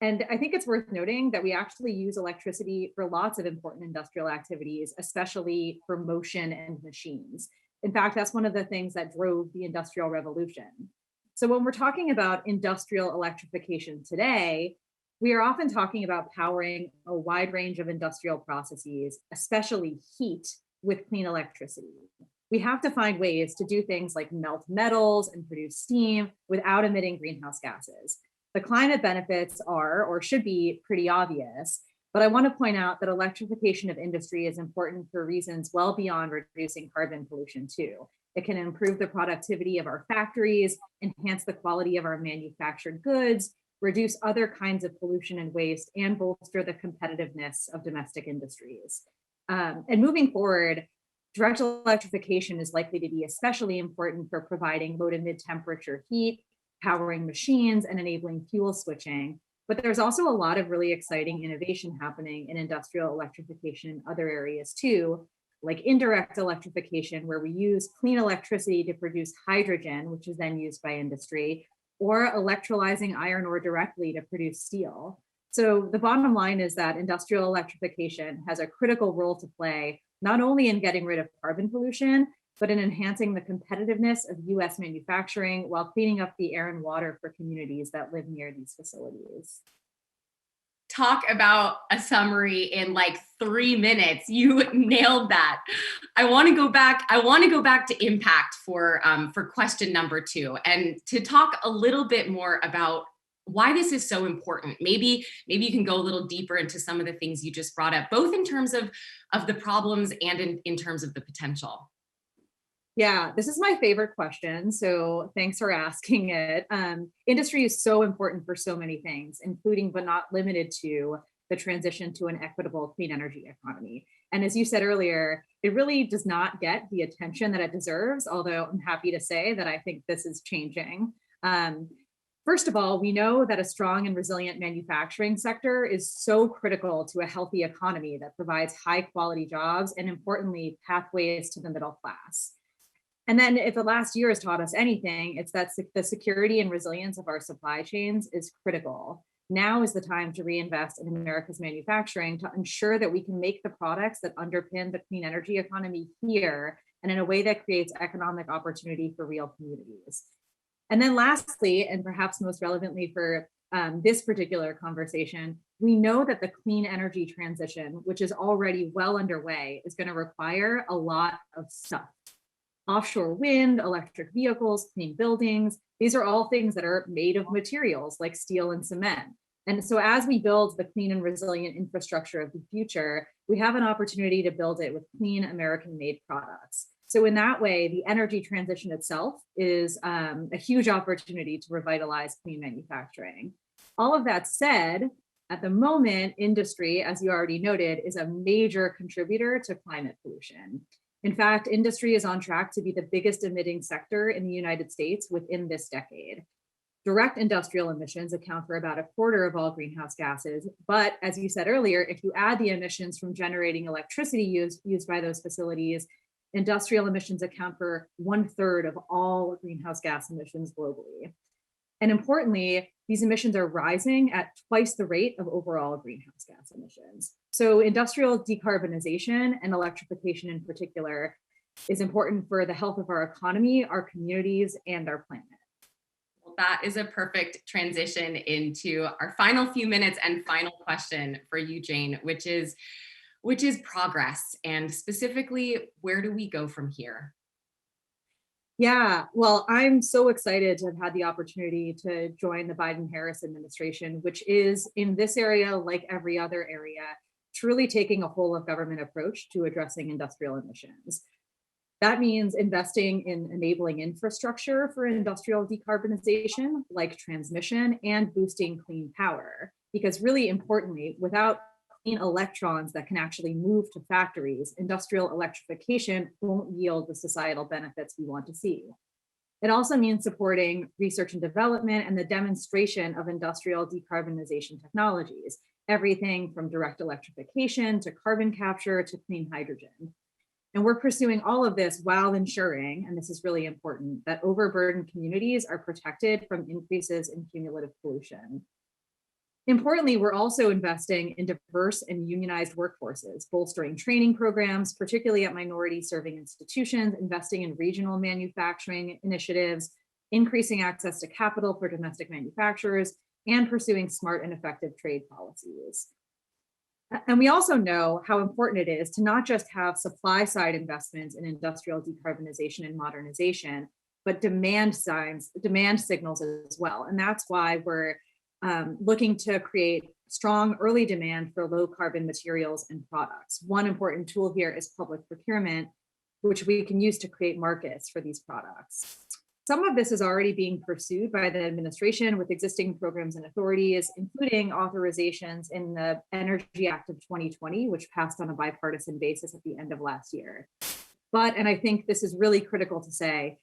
And I think it's worth noting that we actually use electricity for lots of important industrial activities, especially for motion and machines. In fact, that's one of the things that drove the Industrial Revolution. So when we're talking about industrial electrification today, we are often talking about powering a wide range of industrial processes, especially heat, with clean electricity. We have to find ways to do things like melt metals and produce steam without emitting greenhouse gases. The climate benefits are, or should be, pretty obvious, but I want to point out that electrification of industry is important for reasons well beyond reducing carbon pollution too. It can improve the productivity of our factories, enhance the quality of our manufactured goods, reduce other kinds of pollution and waste, and bolster the competitiveness of domestic industries. And moving forward, direct electrification is likely to be especially important for providing low to mid-temperature heat, powering machines, and enabling fuel switching. But there's also a lot of really exciting innovation happening in industrial electrification in other areas too, like indirect electrification, where we use clean electricity to produce hydrogen, which is then used by industry, or electrolyzing iron ore directly to produce steel. So the bottom line is that industrial electrification has a critical role to play, not only in getting rid of carbon pollution, but in enhancing the competitiveness of US manufacturing while cleaning up the air and water for communities that live near these facilities. Talk about a summary in like 3 minutes. You nailed that. I want to go back to impact for question number 2, and to talk a little bit more about why this is so important. Maybe you can go a little deeper into some of the things you just brought up, both in terms of the problems and in terms of the potential. Yeah, this is my favorite question. So thanks for asking it. Industry is so important for so many things, including but not limited to the transition to an equitable clean energy economy. And as you said earlier, it really does not get the attention that it deserves, although I'm happy to say that I think this is changing. First of all, we know that a strong and resilient manufacturing sector is so critical to a healthy economy that provides high quality jobs and, importantly, pathways to the middle class. And then if the last year has taught us anything, it's that the security and resilience of our supply chains is critical. Now is the time to reinvest in America's manufacturing to ensure that we can make the products that underpin the clean energy economy here and in a way that creates economic opportunity for real communities. And then lastly, and perhaps most relevantly for this particular conversation, we know that the clean energy transition, which is already well underway, is going to require a lot of stuff. Offshore wind, electric vehicles, clean buildings, these are all things that are made of materials like steel and cement. And so as we build the clean and resilient infrastructure of the future, we have an opportunity to build it with clean American-made products. So in that way, the energy transition itself is a huge opportunity to revitalize clean manufacturing. All of that said, at the moment, industry, as you already noted, is a major contributor to climate pollution. In fact, industry is on track to be the biggest emitting sector in the United States within this decade. Direct industrial emissions account for about 1/4 of all greenhouse gases. But as you said earlier, if you add the emissions from generating electricity used by those facilities, industrial emissions account for 1/3 of all greenhouse gas emissions globally. And importantly, these emissions are rising at twice the rate of overall greenhouse gas emissions. So industrial decarbonization and electrification in particular is important for the health of our economy, our communities, and our planet. Well, that is a perfect transition into our final few minutes and final question for you, Jane, which is progress, and specifically, where do we go from here? Yeah, well, I'm so excited to have had the opportunity to join the Biden-Harris administration, which is in this area, like every other area, truly taking a whole of government approach to addressing industrial emissions. That means investing in enabling infrastructure for industrial decarbonization, like transmission, and boosting clean power. Because really importantly, without clean electrons that can actually move to factories, industrial electrification won't yield the societal benefits we want to see. It also means supporting research and development and the demonstration of industrial decarbonization technologies, everything from direct electrification to carbon capture to clean hydrogen. And we're pursuing all of this while ensuring, and this is really important, that overburdened communities are protected from increases in cumulative pollution. Importantly, we're also investing in diverse and unionized workforces, bolstering training programs, particularly at minority serving institutions, investing in regional manufacturing initiatives, increasing access to capital for domestic manufacturers, and pursuing smart and effective trade policies. And we also know how important it is to not just have supply side investments in industrial decarbonization and modernization, but demand signals as well. And that's why we're looking to create strong early demand for low carbon materials and products. One important tool here is public procurement, which we can use to create markets for these products. Some of this is already being pursued by the administration with existing programs and authorities, including authorizations in the Energy Act of 2020, which passed on a bipartisan basis at the end of last year. But, and I think this is really critical to say,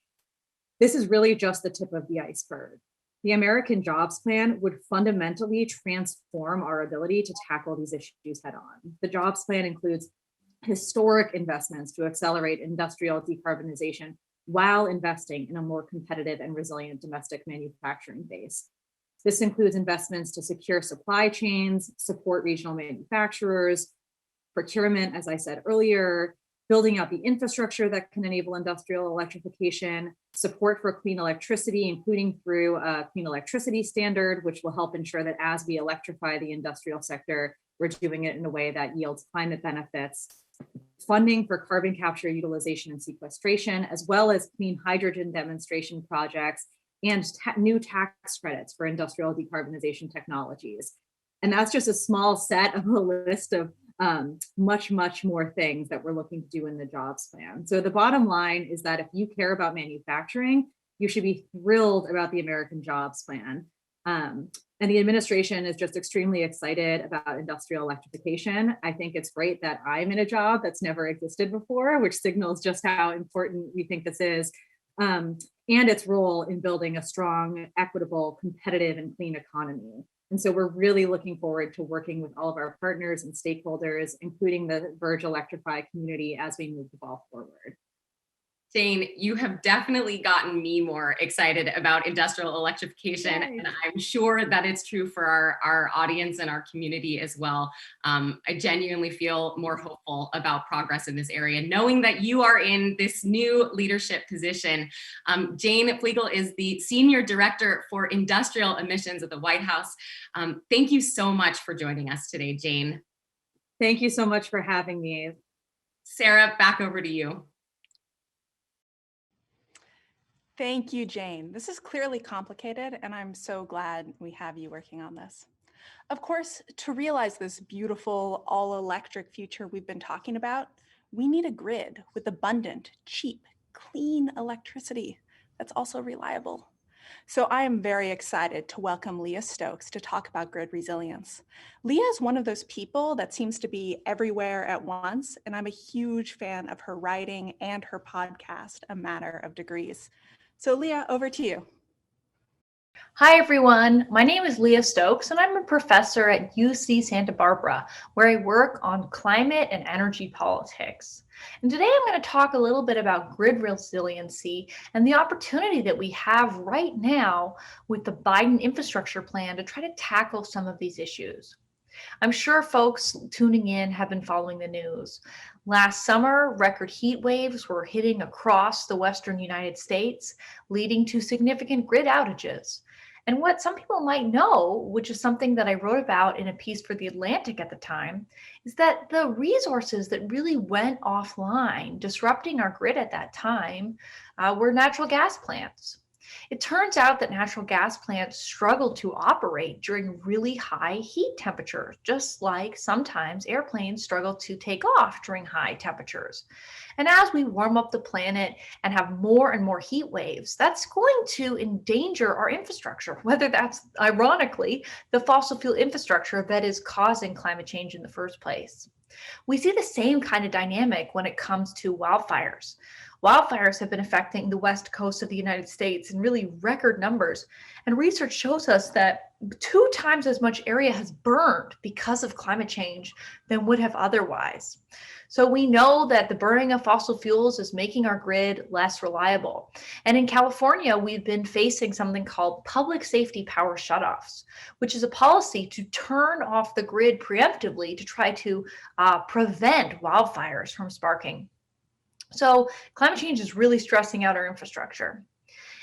this is really just the tip of the iceberg. The American Jobs Plan would fundamentally transform our ability to tackle these issues head on. The Jobs Plan includes historic investments to accelerate industrial decarbonization while investing in a more competitive and resilient domestic manufacturing base. This includes investments to secure supply chains, support regional manufacturers, procurement, as I said earlier, building out the infrastructure that can enable industrial electrification, support for clean electricity, including through a clean electricity standard, which will help ensure that as we electrify the industrial sector, we're doing it in a way that yields climate benefits, funding for carbon capture, utilization, and sequestration, as well as clean hydrogen demonstration projects and new tax credits for industrial decarbonization technologies. And that's just a small set of a list of much more things that we're looking to do in the jobs plan. So the bottom line is that if you care about manufacturing, you should be thrilled about the American Jobs Plan. And the administration is just extremely excited about industrial electrification. I think it's great that I'm in a job that's never existed before, which signals just how important we think this is, and its role in building a strong, equitable, competitive, and clean economy. And so we're really looking forward to working with all of our partners and stakeholders, including the VERGE Electrify community, as we move the ball forward. Jane, you have definitely gotten me more excited about industrial electrification, Yay. and I'm sure that it's true for our audience and our community as well. I genuinely feel more hopeful about progress in this area, knowing that you are in this new leadership position. Jane Flegel is the Senior Director for Industrial Emissions at the White House. Thank you so much for joining us today, Jane. Thank you so much for having me. Sarah, back over to you. Thank you, Jane. This is clearly complicated, and I'm so glad we have you working on this. Of course, to realize this beautiful all-electric future we've been talking about, we need a grid with abundant, cheap, clean electricity that's also reliable. So I am very excited to welcome Leah Stokes to talk about grid resilience. Leah is one of those people that seems to be everywhere at once, and I'm a huge fan of her writing and her podcast, A Matter of Degrees. So Leah, over to you. Hi, everyone. My name is Leah Stokes, and I'm a professor at UC Santa Barbara, where I work on climate and energy politics. And today I'm going to talk a little bit about grid resiliency and the opportunity that we have right now with the Biden infrastructure plan to try to tackle some of these issues. I'm sure folks tuning in have been following the news. Last summer, record heat waves were hitting across the western United States, leading to significant grid outages. And what some people might know, which is something that I wrote about in a piece for The Atlantic at the time, is that the resources that really went offline, disrupting our grid at that time, were natural gas plants. It turns out that natural gas plants struggle to operate during really high heat temperatures, just like sometimes airplanes struggle to take off during high temperatures. And as we warm up the planet and have more and more heat waves, that's going to endanger our infrastructure, whether that's ironically the fossil fuel infrastructure that is causing climate change in the first place. We see the same kind of dynamic when it comes to wildfires. Wildfires have been affecting the west coast of the United States in really record numbers. And research shows us that 2 times as much area has burned because of climate change than would have otherwise. So we know that the burning of fossil fuels is making our grid less reliable. And in California, we've been facing something called public safety power shutoffs, which is a policy to turn off the grid preemptively to try to prevent wildfires from sparking. So climate change is really stressing out our infrastructure.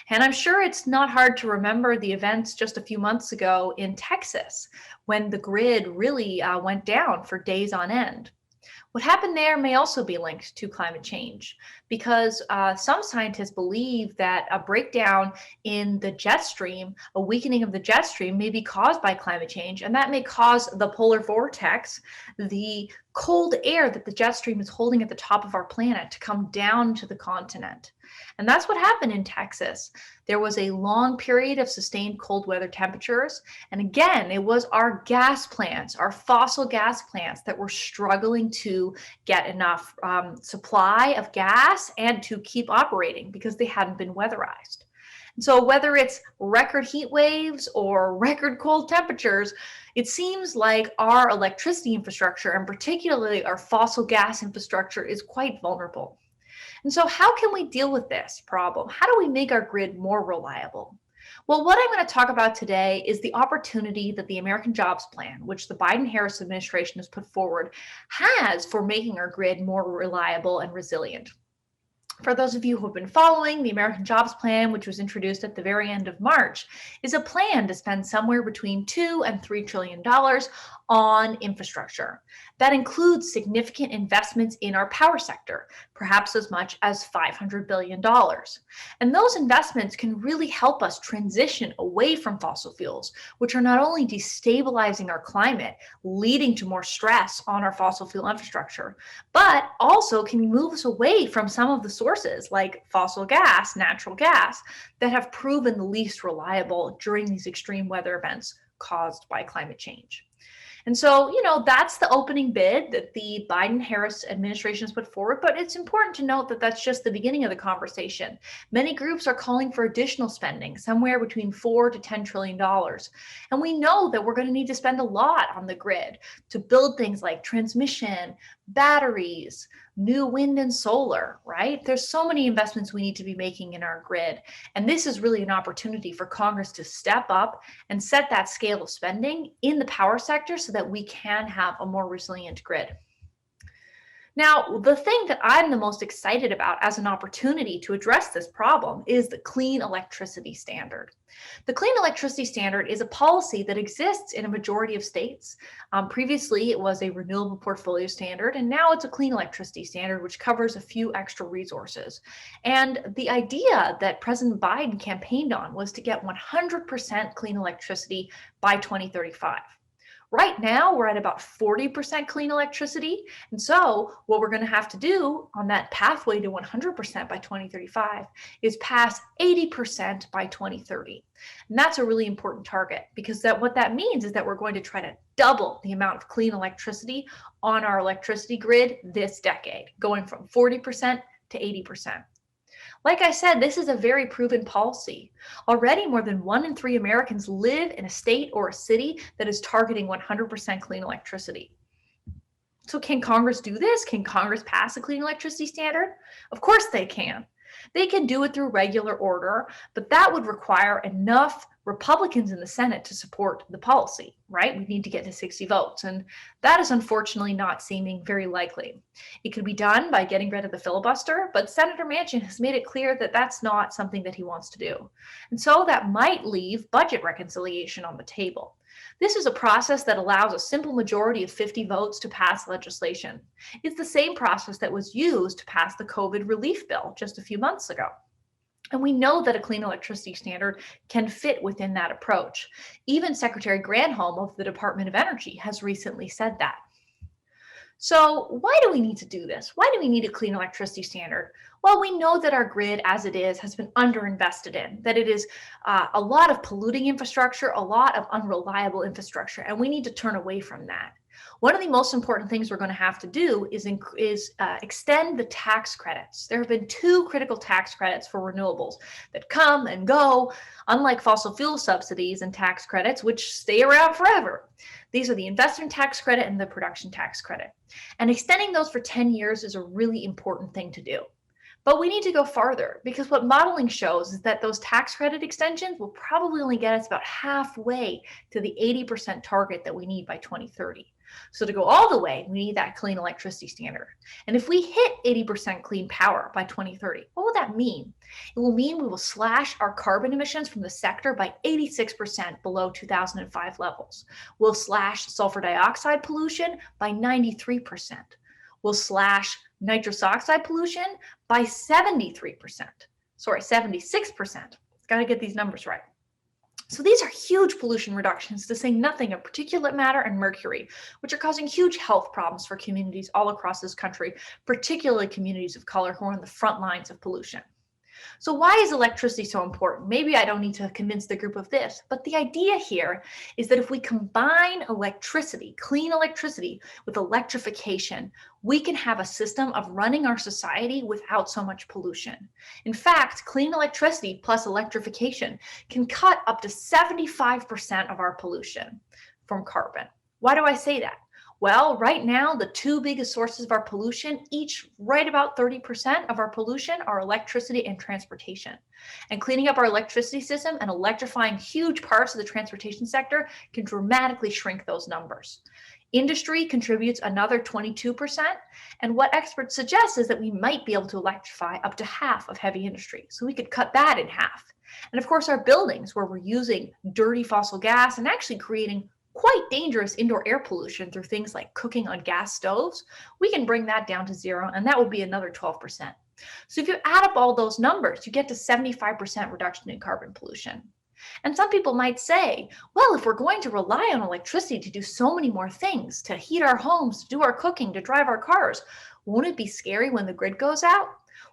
And I'm sure it's not hard to remember the events just a few months ago in Texas when the grid really went down for days on end. What happened there may also be linked to climate change because some scientists believe that a breakdown in the jet stream, a weakening of the jet stream may be caused by climate change, and that may cause the polar vortex, the cold air that the jet stream is holding at the top of our planet, to come down to the continent. And that's what happened in Texas. There was a long period of sustained cold weather temperatures. And again, it was our gas plants, our fossil gas plants, that were struggling to get enough supply of gas and to keep operating because they hadn't been weatherized. And so whether it's record heat waves or record cold temperatures, it seems like our electricity infrastructure, and particularly our fossil gas infrastructure, is quite vulnerable. And so how can we deal with this problem? How do we make our grid more reliable? Well, what I'm going to talk about today is the opportunity that the American Jobs Plan, which the Biden-Harris administration has put forward, has for making our grid more reliable and resilient. For those of you who have been following, the American Jobs Plan, which was introduced at the very end of March, is a plan to spend somewhere between $2 and $3 trillion on infrastructure. That includes significant investments in our power sector, perhaps as much as $500 billion. And those investments can really help us transition away from fossil fuels, which are not only destabilizing our climate, leading to more stress on our fossil fuel infrastructure, but also can move us away from some of the sources like fossil gas, natural gas, that have proven the least reliable during these extreme weather events caused by climate change. And so, that's the opening bid that the Biden-Harris administration has put forward, but it's important to note that that's just the beginning of the conversation. Many groups are calling for additional spending, somewhere between $4 to $10 trillion. And we know that we're going to need to spend a lot on the grid to build things like transmission, batteries, new wind and solar, right? There's so many investments we need to be making in our grid. And this is really an opportunity for Congress to step up and set that scale of spending in the power sector so that we can have a more resilient grid. Now, the thing that I'm the most excited about as an opportunity to address this problem is the Clean Electricity Standard. The Clean Electricity Standard is a policy that exists in a majority of states. Previously, it was a renewable portfolio standard, and now it's a clean electricity standard, which covers a few extra resources. And the idea that President Biden campaigned on was to get 100% clean electricity by 2035. Right now, we're at about 40% clean electricity. And so what we're going to have to do on that pathway to 100% by 2035 is pass 80% by 2030. And that's a really important target because what that means is that we're going to try to double the amount of clean electricity on our electricity grid this decade, going from 40% to 80%. Like I said, this is a very proven policy. Already, more than 1 in 3 Americans live in a state or a city that is targeting 100% clean electricity. So can Congress do this? Can Congress pass a clean electricity standard? Of course they can. They can do it through regular order, but that would require enough Republicans in the Senate to support the policy, right? We need to get to 60 votes, and that is unfortunately not seeming very likely. It could be done by getting rid of the filibuster, but Senator Manchin has made it clear that that's not something that he wants to do. And so that might leave budget reconciliation on the table. This is a process that allows a simple majority of 50 votes to pass legislation. It's the same process that was used to pass the COVID relief bill just a few months ago. And we know that a clean electricity standard can fit within that approach. Even Secretary Granholm of the Department of Energy has recently said that. So why do we need to do this? Why do we need a clean electricity standard? Well, we know that our grid as it is has been underinvested in, that it is a lot of polluting infrastructure, a lot of unreliable infrastructure, and we need to turn away from that. One of the most important things we're going to have to do is extend the tax credits. There have been 2 critical tax credits for renewables that come and go, unlike fossil fuel subsidies and tax credits, which stay around forever. These are the investment tax credit and the production tax credit. And extending those for 10 years is a really important thing to do. But we need to go farther, because what modeling shows is that those tax credit extensions will probably only get us about halfway to the 80% target that we need by 2030. So to go all the way, we need that clean electricity standard. And if we hit 80% clean power by 2030, what will that mean? It will mean we will slash our carbon emissions from the sector by 86% below 2005 levels. We'll slash sulfur dioxide pollution by 93%. We'll slash nitrous oxide pollution by 76%. Got to get these numbers right. So these are huge pollution reductions, to say nothing of particulate matter and mercury, which are causing huge health problems for communities all across this country, particularly communities of color who are on the front lines of pollution. So why is electricity so important? Maybe I don't need to convince the group of this, but the idea here is that if we combine electricity, clean electricity, with electrification, we can have a system of running our society without so much pollution. In fact, clean electricity plus electrification can cut up to 75% of our pollution from carbon. Why do I say that? Well, right now, the 2 biggest sources of our pollution, each right about 30% of our pollution, are electricity and transportation. And cleaning up our electricity system and electrifying huge parts of the transportation sector can dramatically shrink those numbers. Industry contributes another 22%, and what experts suggest is that we might be able to electrify up to half of heavy industry, so we could cut that in half. And of course, our buildings, where we're using dirty fossil gas and actually creating quite dangerous indoor air pollution through things like cooking on gas stoves, we can bring that down to 0, and that would be another 12%. So if you add up all those numbers, you get to 75% reduction in carbon pollution. And some people might say, well, if we're going to rely on electricity to do so many more things, to heat our homes, to do our cooking, to drive our cars, won't it be scary when the grid goes out?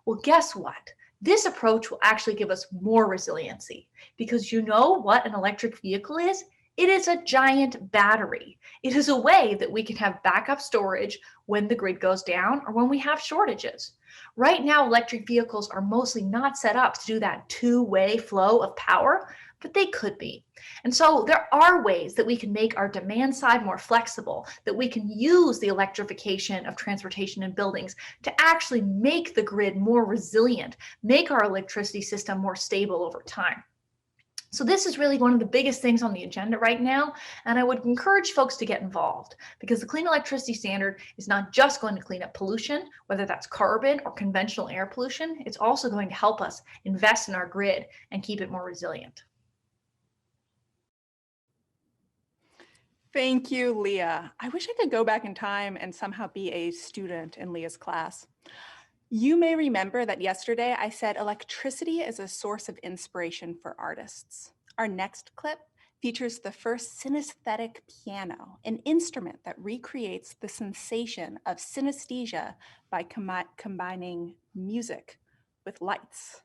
Well, guess what? This approach will actually give us more resiliency, because you know what an electric vehicle is? It is a giant battery. It is a way that we can have backup storage when the grid goes down or when we have shortages. Right now, electric vehicles are mostly not set up to do that 2-way flow of power, but they could be. And so there are ways that we can make our demand side more flexible, that we can use the electrification of transportation and buildings to actually make the grid more resilient, make our electricity system more stable over time. So this is really one of the biggest things on the agenda right now, and I would encourage folks to get involved, because the Clean Electricity Standard is not just going to clean up pollution, whether that's carbon or conventional air pollution. It's also going to help us invest in our grid and keep it more resilient. Thank you, Leah. I wish I could go back in time and somehow be a student in Leah's class. You may remember that yesterday I said electricity is a source of inspiration for artists. Our next clip features the first synesthetic piano, an instrument that recreates the sensation of synesthesia by combining music with lights.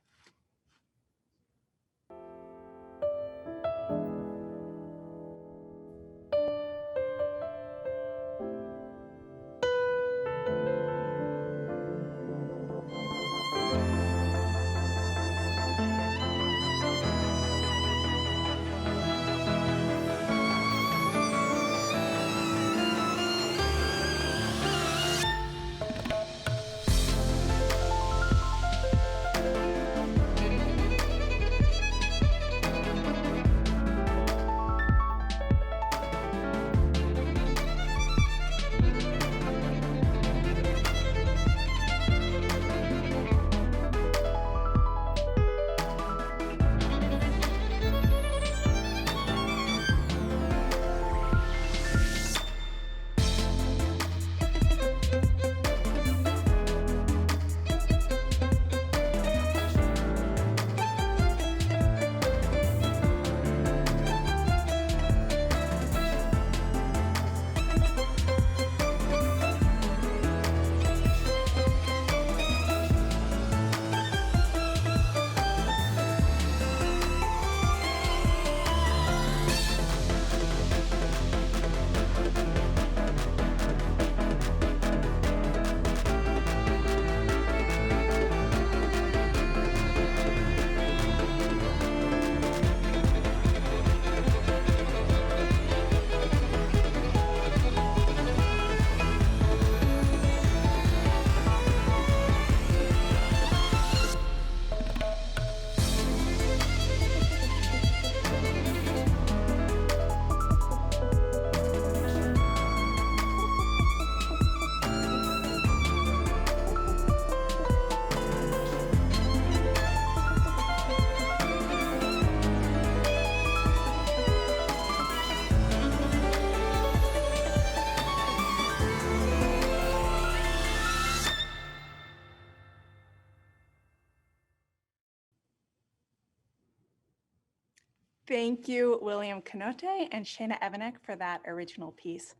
Thank you, William Keynote and Shayna Evanek, for that original piece.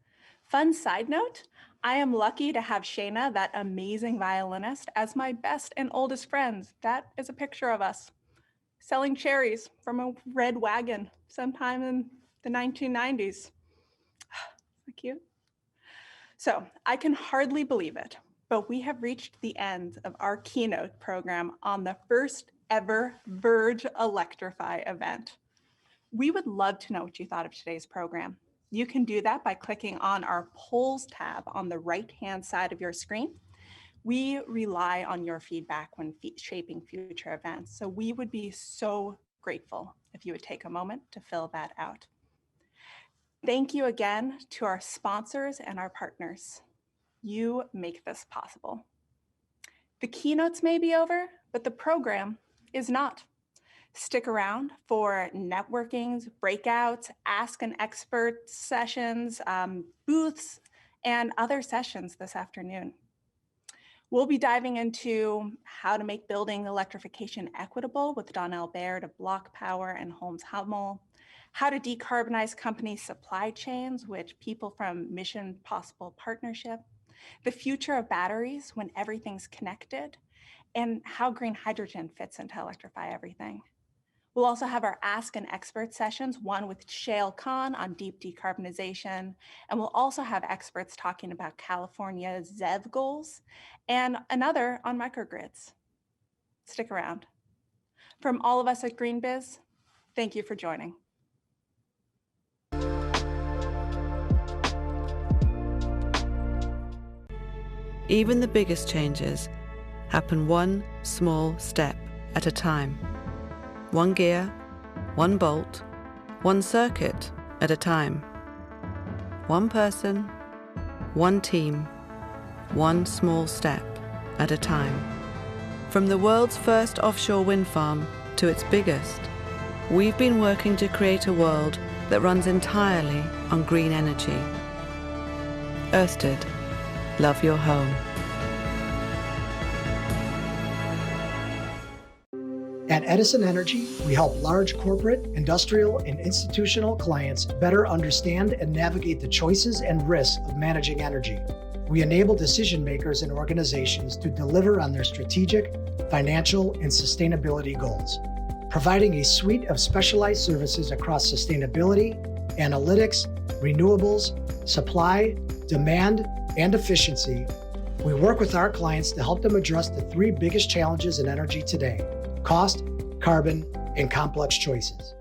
Fun side note, I am lucky to have Shayna, that amazing violinist, as my best and oldest friends. That is a picture of us selling cherries from a red wagon sometime in the 1990s. So cute. So I can hardly believe it, but we have reached the end of our keynote program on the first ever VERGE Electrify event. We would love to know what you thought of today's program. You can do that by clicking on our polls tab on the right-hand side of your screen. We rely on your feedback when shaping future events, so we would be so grateful if you would take a moment to fill that out. Thank you again to our sponsors and our partners. You make this possible. The keynotes may be over, but the program is not. Stick around for networkings, breakouts, ask an expert sessions, booths, and other sessions this afternoon. We'll be diving into how to make building electrification equitable with Donnell Baird of Block Power and Holmes Hummel, how to decarbonize companies' supply chains with people from Mission Possible Partnership, the future of batteries when everything's connected, and how green hydrogen fits into Electrify Everything. We'll also have our Ask an Expert sessions, one with Shayle Khan on deep decarbonization, and we'll also have experts talking about California's ZEV goals, and another on microgrids. Stick around. From all of us at GreenBiz, thank you for joining. Even the biggest changes happen one small step at a time. One gear, one bolt, one circuit at a time. One person, one team, one small step at a time. From the world's first offshore wind farm to its biggest, we've been working to create a world that runs entirely on green energy. Ørsted, love your home. At Edison Energy, we help large corporate, industrial, and institutional clients better understand and navigate the choices and risks of managing energy. We enable decision makers and organizations to deliver on their strategic, financial, and sustainability goals. Providing a suite of specialized services across sustainability, analytics, renewables, supply, demand, and efficiency, we work with our clients to help them address the three biggest challenges in energy today: cost, carbon, and complex choices.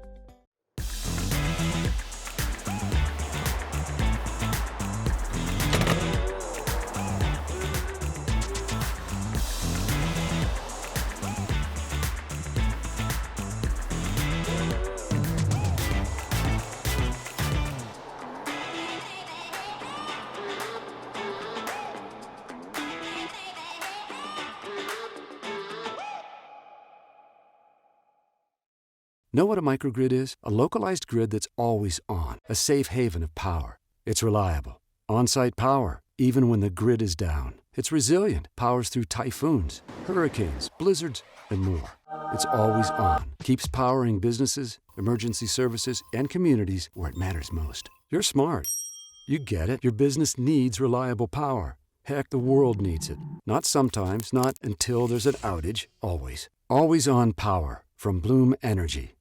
Know what a microgrid is? A localized grid that's always on, a safe haven of power. It's reliable, on-site power, even when the grid is down. It's resilient, powers through typhoons, hurricanes, blizzards, and more. It's always on, keeps powering businesses, emergency services, and communities where it matters most. You're smart. You get it. Your business needs reliable power. Heck, the world needs it. Not sometimes, not until there's an outage, always. Always on power from Bloom Energy.